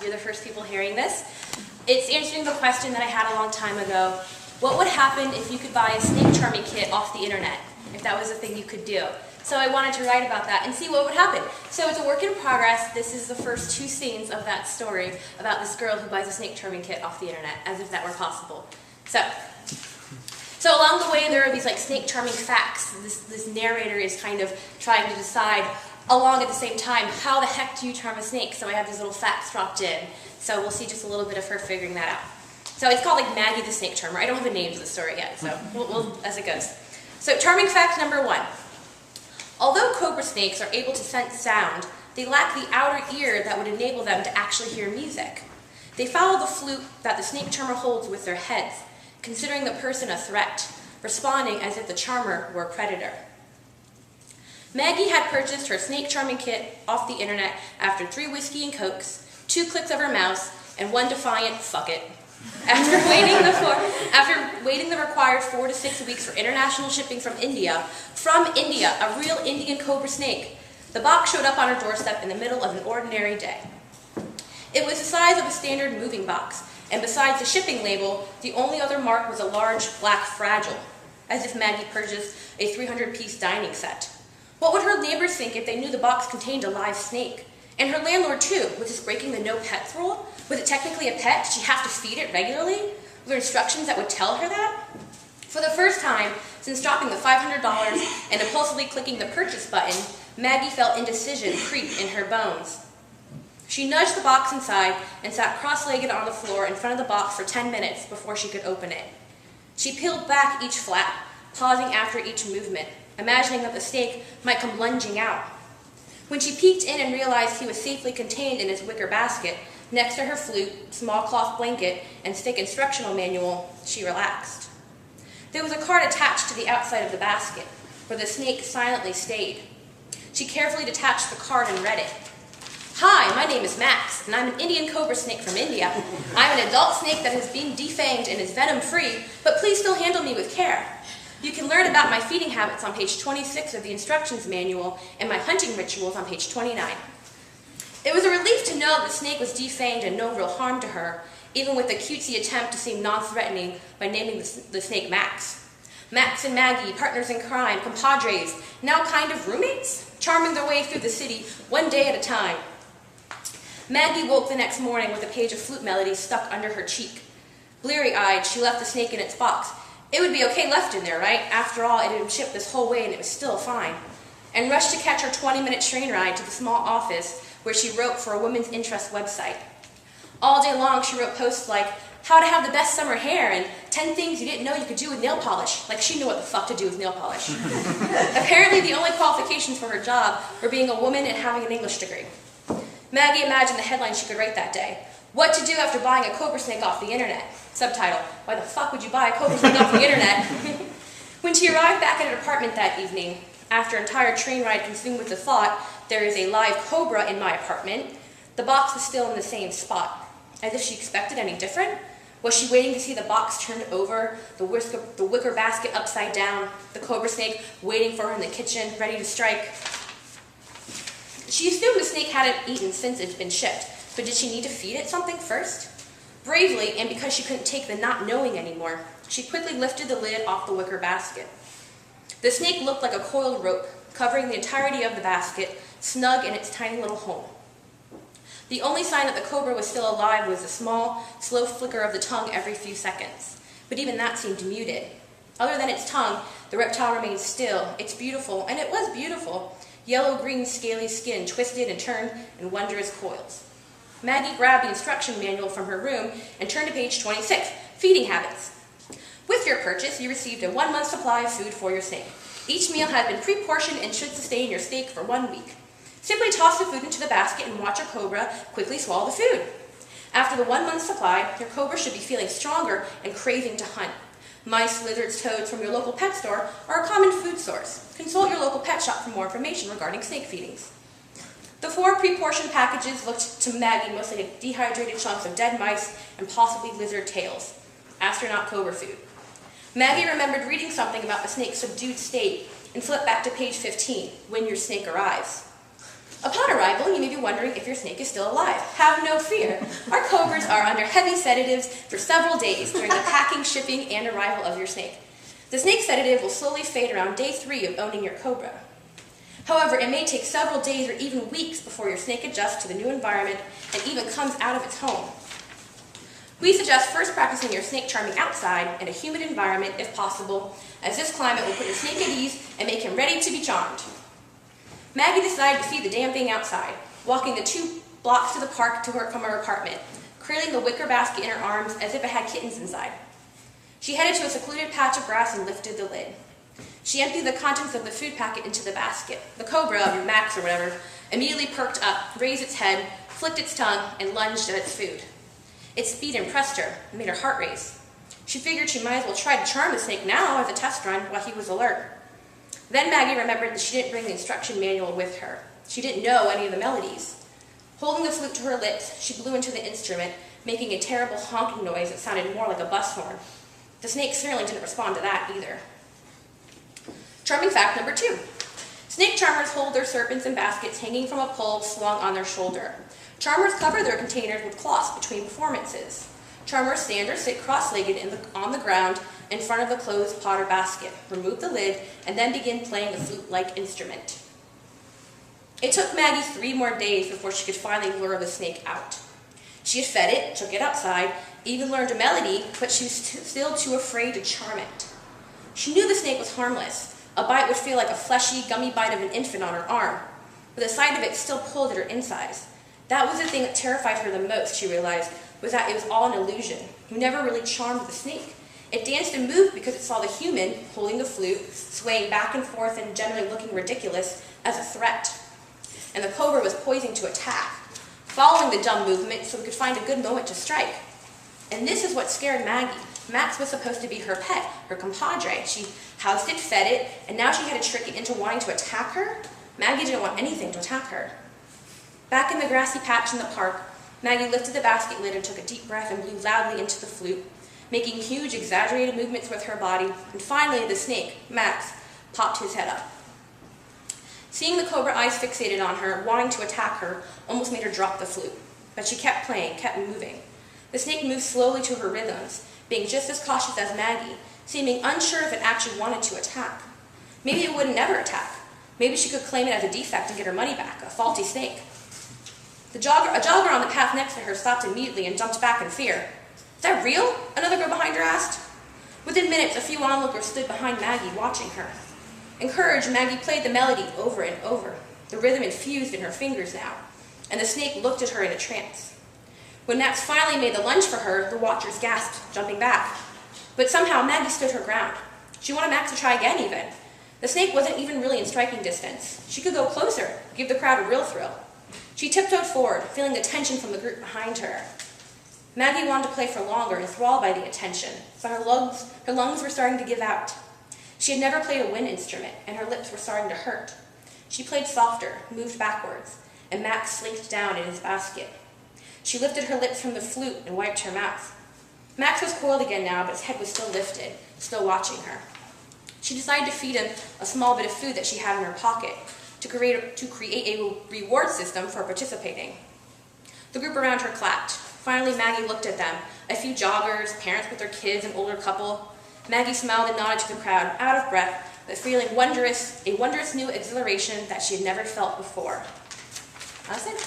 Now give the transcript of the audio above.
You're the first people hearing this. It's answering the question that I had a long time ago. What would happen if you could buy a snake charming kit off the internet, if that was a thing you could do? So I wanted to write about that and see what would happen. So it's a work in progress. This is the first 2 scenes of that story about this girl who buys a snake charming kit off the internet, as if that were possible. So along the way, there are these like snake charming facts. This narrator is kind of trying to decide, along at the same time, how the heck do you charm a snake? So I have these little facts dropped in. So we'll see just a little bit of her figuring that out. So it's called like Maggie the Snake Charmer. I don't have the names of the story yet, so we'll as it goes. So charming fact number 1. Although cobra snakes are able to sense sound, they lack the outer ear that would enable them to actually hear music. They follow the flute that the snake charmer holds with their heads, considering the person a threat, responding as if the charmer were a predator. Maggie had purchased her snake charming kit off the internet after 3 whiskey and cokes, 2 clicks of her mouse, and 1 defiant fuck it. After waiting the required 4 to 6 weeks for international shipping from India, a real Indian cobra snake, the box showed up on her doorstep in the middle of an ordinary day. It was the size of a standard moving box, and besides the shipping label, the only other mark was a large black fragile, as if Maggie purchased a 300-piece dining set. What would her neighbors think if they knew the box contained a live snake? And her landlord too, was this breaking the no pets rule? Was it technically a pet? Did she have to feed it regularly? Were there instructions that would tell her that? For the first time since dropping the $500 and impulsively clicking the purchase button, Maggie felt indecision creep in her bones. She nudged the box inside and sat cross-legged on the floor in front of the box for 10 minutes before she could open it. She peeled back each flap, pausing after each movement, imagining that the snake might come lunging out. When she peeked in and realized he was safely contained in his wicker basket, next to her flute, small cloth blanket, and thick instructional manual, she relaxed. There was a card attached to the outside of the basket, where the snake silently stayed. She carefully detached the card and read it. Hi, my name is Max, and I'm an Indian cobra snake from India. I'm an adult snake that has been defanged and is venom-free, but please still handle me with care. You can learn about my feeding habits on page 26 of the instructions manual and my hunting rituals on page 29. It was a relief to know the snake was defanged and no real harm to her, even with the cutesy attempt to seem non-threatening by naming the snake Max. Max and Maggie, partners in crime, compadres, now kind of roommates, charming their way through the city one day at a time. Maggie woke the next morning with a page of flute melody stuck under her cheek. Bleary-eyed, she left the snake in its box. It would be okay left in there, right? After all, it had been shipped this whole way and it was still fine. And rushed to catch her 20-minute train ride to the small office where she wrote for a women's interest website. All day long, she wrote posts like, how to have the best summer hair and 10 things you didn't know you could do with nail polish. Like she knew what the fuck to do with nail polish. Apparently, the only qualifications for her job were being a woman and having an English degree. Maggie imagined the headline she could write that day. What to do after buying a cobra snake off the internet. Subtitle, why the fuck would you buy a cobra snake off the internet? When she arrived back at her apartment that evening, after an entire train ride consumed with the thought, there is a live cobra in my apartment, the box was still in the same spot. As if she expected any different? Was she waiting to see the box turned over, the wicker basket upside down, the cobra snake waiting for her in the kitchen, ready to strike? She assumed the snake hadn't eaten since it's been shipped, but did she need to feed it something first? Bravely, and because she couldn't take the not knowing anymore, she quickly lifted the lid off the wicker basket. The snake looked like a coiled rope, covering the entirety of the basket, snug in its tiny little home. The only sign that the cobra was still alive was the small, slow flicker of the tongue every few seconds, but even that seemed muted. Other than its tongue, the reptile remained still. It's beautiful, and it was beautiful. Yellow-green scaly skin twisted and turned in wondrous coils. Maggie grabbed the instruction manual from her room and turned to page 26, Feeding Habits. With your purchase, you received a 1-month supply of food for your snake. Each meal has been pre-portioned and should sustain your snake for 1 week. Simply toss the food into the basket and watch your cobra quickly swallow the food. After the 1-month supply, your cobra should be feeling stronger and craving to hunt. Mice, lizards, toads from your local pet store are a common food source. Consult your local pet shop for more information regarding snake feedings. The 4 pre-portioned packages looked to Maggie mostly like dehydrated chunks of dead mice and possibly lizard tails. Astronaut cobra food. Maggie remembered reading something about the snake's subdued state and flipped back to page 15, When Your Snake Arrives. Upon arrival, you may be wondering if your snake is still alive. Have no fear. Our cobras are under heavy sedatives for several days during the packing, shipping, and arrival of your snake. The snake sedative will slowly fade around day 3 of owning your cobra. However, it may take several days or even weeks before your snake adjusts to the new environment and even comes out of its home. We suggest first practicing your snake charming outside in a humid environment if possible, as this climate will put your snake at ease and make him ready to be charmed. Maggie decided to feed the damn thing outside, walking the 2 blocks to the park from her apartment, cradling the wicker basket in her arms as if it had kittens inside. She headed to a secluded patch of grass and lifted the lid. She emptied the contents of the food packet into the basket. The cobra, or Max or whatever, immediately perked up, raised its head, flicked its tongue, and lunged at its food. Its speed impressed her and made her heart race. She figured she might as well try to charm the snake now as a test run while he was alert. Then Maggie remembered that she didn't bring the instruction manual with her. She didn't know any of the melodies. Holding the flute to her lips, she blew into the instrument, making a terrible honking noise that sounded more like a bus horn. The snake certainly didn't respond to that either. Charming fact number 2. Snake charmers hold their serpents in baskets hanging from a pole swung on their shoulder. Charmers cover their containers with cloths between performances. Charmers stand or sit cross-legged on the ground in front of the closed pot or basket, remove the lid, and then begin playing the flute-like instrument. It took Maggie 3 more days before she could finally lure the snake out. She had fed it, took it outside, even learned a melody, but she was still too afraid to charm it. She knew the snake was harmless. A bite would feel like a fleshy, gummy bite of an infant on her arm, but the sight of it still pulled at her insides. That was the thing that terrified her the most, she realized, was that it was all an illusion. You never really charmed the snake. It danced and moved because it saw the human, holding the flute, swaying back and forth and generally looking ridiculous, as a threat. And the cobra was poising to attack, following the dumb movement so it could find a good moment to strike. And this is what scared Maggie. Max was supposed to be her pet, her compadre. She housed it, fed it, and now she had to trick it into wanting to attack her? Maggie didn't want anything to attack her. Back in the grassy patch in the park, Maggie lifted the basket lid and took a deep breath and blew loudly into the flute, making huge, exaggerated movements with her body, and finally the snake, Max, popped his head up. Seeing the cobra eyes fixated on her, wanting to attack her, almost made her drop the flute. But she kept playing, kept moving. The snake moved slowly to her rhythms, being just as cautious as Maggie, seeming unsure if it actually wanted to attack. Maybe it wouldn't never attack. Maybe she could claim it as a defect and get her money back, a faulty snake. A jogger on the path next to her stopped immediately and jumped back in fear. "Is that real?" another girl behind her asked. Within minutes, a few onlookers stood behind Maggie, watching her. Encouraged, Maggie played the melody over and over. The rhythm infused in her fingers now, and the snake looked at her in a trance. When Max finally made the lunge for her, the watchers gasped, jumping back. But somehow Maggie stood her ground. She wanted Max to try again even. The snake wasn't even really in striking distance. She could go closer, give the crowd a real thrill. She tiptoed forward, feeling the tension from the group behind her. Maggie wanted to play for longer, enthralled by the attention, but her lungs were starting to give out. She had never played a wind instrument, and her lips were starting to hurt. She played softer, moved backwards, and Max slinked down in his basket. She lifted her lips from the flute and wiped her mouth. Max was coiled again now, but his head was still lifted, still watching her. She decided to feed him a small bit of food that she had in her pocket, to create a reward system for participating. The group around her clapped. Finally, Maggie looked at them, a few joggers, parents with their kids, an older couple. Maggie smiled and nodded to the crowd, out of breath, but feeling a wondrous new exhilaration that she had never felt before. That's it.